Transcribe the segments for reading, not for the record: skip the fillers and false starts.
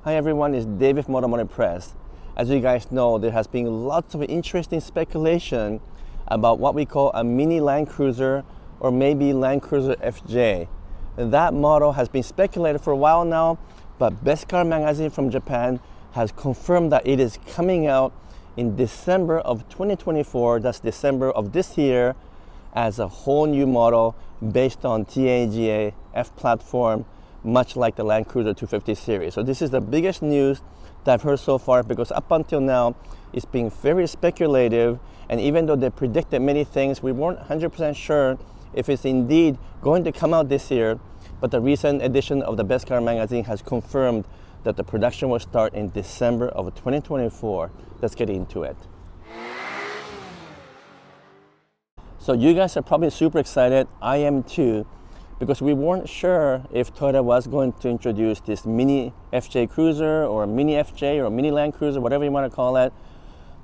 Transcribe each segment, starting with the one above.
Hi everyone, it's David from Automotive Press. As you guys know, there has been lots of interesting speculation about what we call a mini Land Cruiser or maybe Land Cruiser FJ. And that model has been speculated for a while now, but Best Car magazine from Japan has confirmed that it is coming out in December of 2024, that's December of this year, as a whole new model based on AJAC F platform, much like the Land Cruiser 250 series. So this is the biggest news that I've heard so far, because up until now it's been very speculative, and even though they predicted many things, we weren't 100% sure if it's indeed going to come out this year. But the recent edition of the Best Car magazine has confirmed that the production will start in December of 2024. Let's get into it. So you guys are probably super excited, I am too, because we weren't sure if Toyota was going to introduce this mini FJ Cruiser or mini FJ or mini Land Cruiser, whatever you want to call it.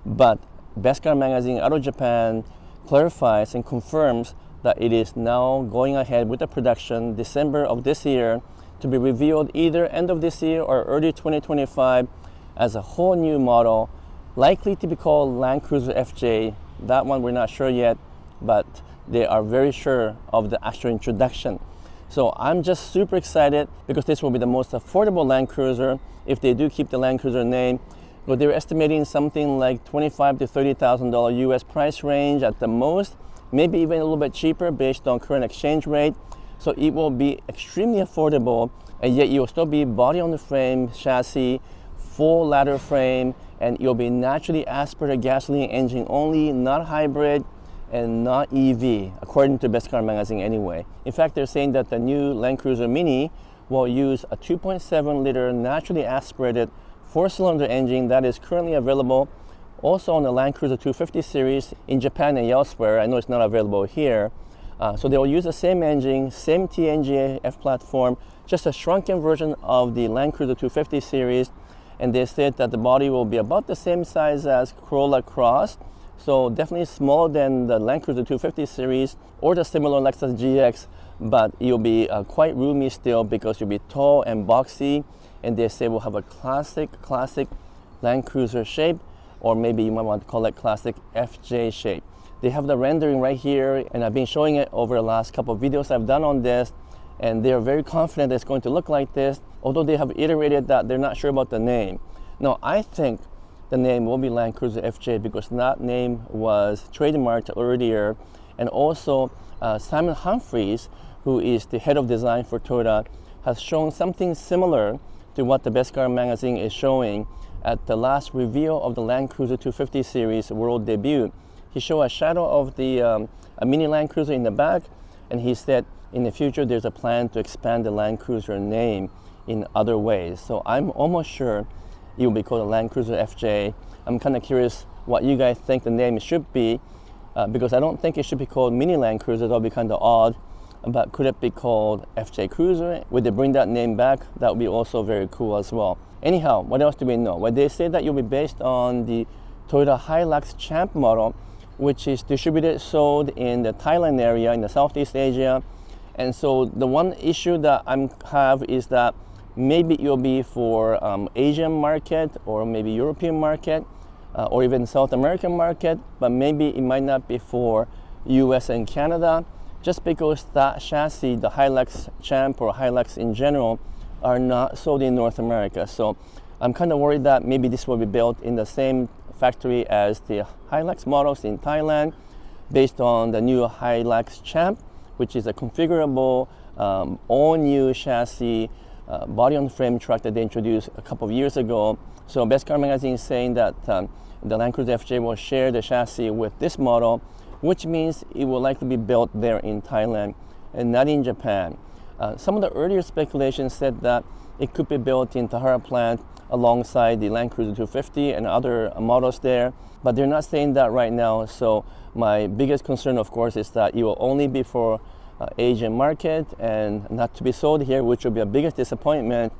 But Best Car magazine out of Japan clarifies and confirms that it is now going ahead with the production December of this year, to be revealed either end of this year or early 2025 as a whole new model, likely to be called Land Cruiser FJ. That one we're not sure yet, but they are very sure of the actual introduction. So I'm just super excited, because this will be the most affordable Land Cruiser if they do keep the Land Cruiser name. But they're estimating something like $25,000 to $30,000 US price range at the most, maybe even a little bit cheaper based on current exchange rate. So it will be extremely affordable, and yet you'll still be body on the frame chassis, full ladder frame, and you'll be naturally aspirated gasoline engine only, not hybrid and not EV, according to Best Car magazine anyway. In fact, they're saying that the new Land Cruiser Mini will use a 2.7 liter naturally aspirated 4-cylinder engine that is currently available also on the Land Cruiser 250 series in Japan and elsewhere. I know it's not available here. So they will use the same engine, same AJAC F platform, just a shrunken version of the Land Cruiser 250 series. And they said that the body will be about the same size as Corolla Cross, so definitely smaller than the Land Cruiser 250 series or the similar Lexus GX, but you'll be quite roomy still, because you'll be tall and boxy. And they say we'll have a classic Land Cruiser shape, or maybe you might want to call it classic FJ shape. They have the rendering right here, and I've been showing it over the last couple of videos I've done on this, and they are very confident it's going to look like this, although they have iterated that they're not sure about the name. Now, I think the name will be Land Cruiser FJ, because that name was trademarked earlier, and also Simon Humphries, who is the head of design for Toyota, has shown something similar to what the Best Car magazine is showing at the last reveal of the Land Cruiser 250 series world debut. He showed a shadow of the a mini Land Cruiser in the back, and he said in the future there's a plan to expand the Land Cruiser name in other ways. So I'm almost sure it will be called a Land Cruiser FJ. I'm kind of curious what you guys think the name should be, because I don't think it should be called mini Land Cruiser. That'll be kind of odd. But could it be called FJ Cruiser? Would they bring that name back? That would be also very cool as well. Anyhow, what else do we know? Well, they say that you'll be based on the Toyota Hilux Champ model, which is distributed, sold in the Thailand area in the Southeast Asia. And so the one issue that I have is that maybe it will be for Asian market, or maybe European market, or even South American market, but maybe it might not be for US and Canada, just because that chassis, the Hilux Champ or Hilux in general, are not sold in North America. So I'm kind of worried that maybe this will be built in the same factory as the Hilux models in Thailand, based on the new Hilux Champ, which is a configurable, all new chassis, body on frame truck that they introduced a couple of years ago. So Best Car magazine is saying that the Land Cruiser FJ will share the chassis with this model, which means it will likely be built there in Thailand and not in Japan. Some of the earlier speculation said that it could be built in Tahara plant alongside the Land Cruiser 250 and other models there, but they're not saying that right now. So my biggest concern, of course, is that it will only be for Asian market and not to be sold here, which will be a biggest disappointment.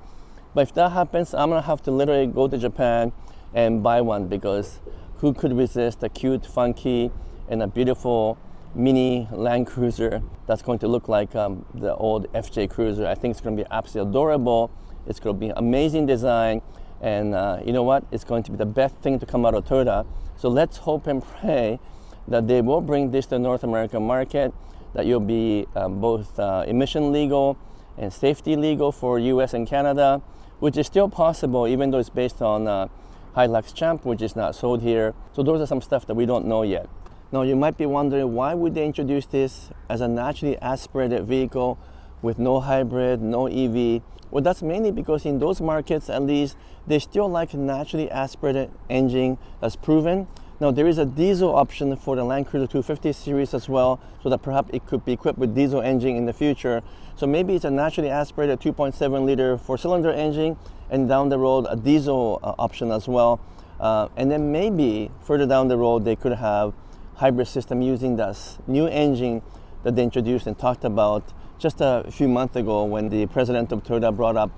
But if that happens, I'm gonna have to literally go to Japan and buy one, because who could resist a cute, funky, and a beautiful mini Land Cruiser that's going to look like the old FJ Cruiser. I think it's going to be absolutely adorable, It's going to be amazing design, and you know what? It's going to be the best thing to come out of Toyota. So let's hope and pray that they will bring this to the North American market, that you'll be both emission legal and safety legal for US and Canada, which is still possible even though it's based on Hilux Champ, which is not sold here. So those are some stuff that we don't know yet. Now you might be wondering, why would they introduce this as a naturally aspirated vehicle with no hybrid, no EV? Well, that's mainly because in those markets, at least, they still like a naturally aspirated engine that's proven. Now there is a diesel option for the Land Cruiser 250 series as well, so that perhaps it could be equipped with diesel engine in the future. So maybe it's a naturally aspirated 2.7 liter 4-cylinder engine, and down the road a diesel option as well. And then maybe further down the road they could have hybrid system using this new engine that they introduced and talked about just a few months ago when the president of Toyota brought up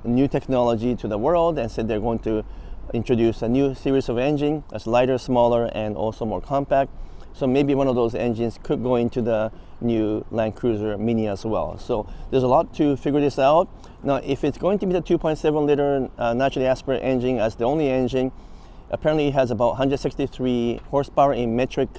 new technology to the world and said they're going to introduce a new series of engine that's lighter, smaller, and also more compact. So maybe one of those engines could go into the new Land Cruiser Mini as well. So there's a lot to figure this out. Now, if it's going to be the 2.7 liter naturally aspirated engine as the only engine, apparently it has about 163 horsepower in metric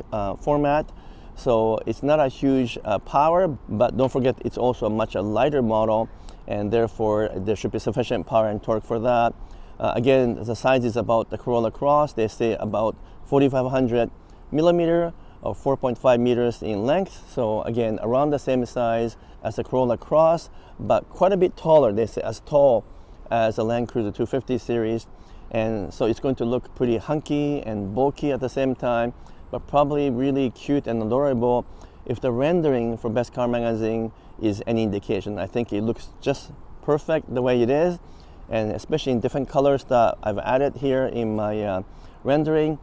format. So it's not a huge power, but don't forget it's also a much lighter model, and therefore there should be sufficient power and torque for that. Again, the size is about the Corolla Cross. They say about 4,500 millimeter or 4.5 meters in length. So again, around the same size as the Corolla Cross, but quite a bit taller. They say as tall as the Land Cruiser 250 series. And so it's going to look pretty hunky and bulky at the same time, but probably really cute and adorable. If the rendering for Best Car Magazine is any indication, I think it looks just perfect the way it is. And especially in different colors that I've added here in my rendering,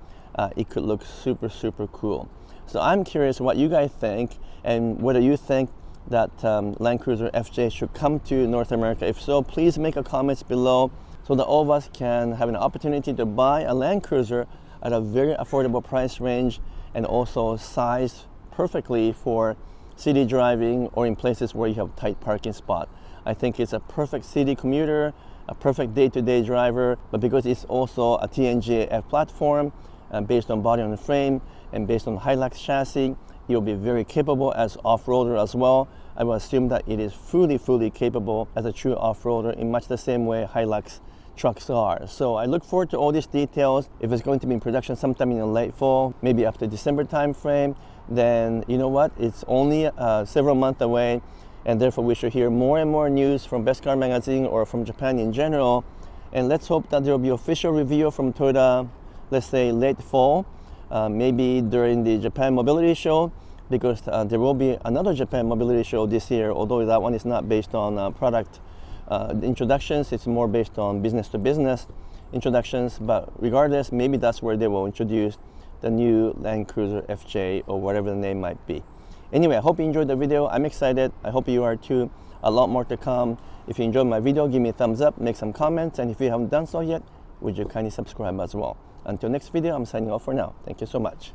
it could look super, super cool. So I'm curious what you guys think, and whether you think that Land Cruiser FJ should come to North America. If so, please make a comment below so that all of us can have an opportunity to buy a Land Cruiser at a very affordable price range, and also sized perfectly for city driving or in places where you have tight parking spot. I think it's a perfect city commuter, a perfect day-to-day driver, but because it's also a TNGA platform based on body on frame and based on Hilux chassis, it will be very capable as off-roader as well. I will assume that it is fully capable as a true off-roader in much the same way Hilux trucks are. So I look forward to all these details. If it's going to be in production sometime in the late fall, maybe after December time frame, then you know what, it's only several months away, and therefore we should hear more and more news from Best Car Magazine or from Japan in general. And let's hope that there will be official review from Toyota, let's say late fall, maybe during the Japan Mobility Show, because there will be another Japan Mobility Show this year, although that one is not based on product introductions, it's more based on business to business introductions. But regardless, maybe that's where they will introduce the new Land Cruiser FJ or whatever the name might be. Anyway, I hope you enjoyed the video. I'm excited. I hope you are too. A lot more to come. If you enjoyed my video, give me a thumbs up, make some comments, and if you haven't done so yet, would you kindly subscribe as well. Until next video, I'm signing off for now. Thank you so much.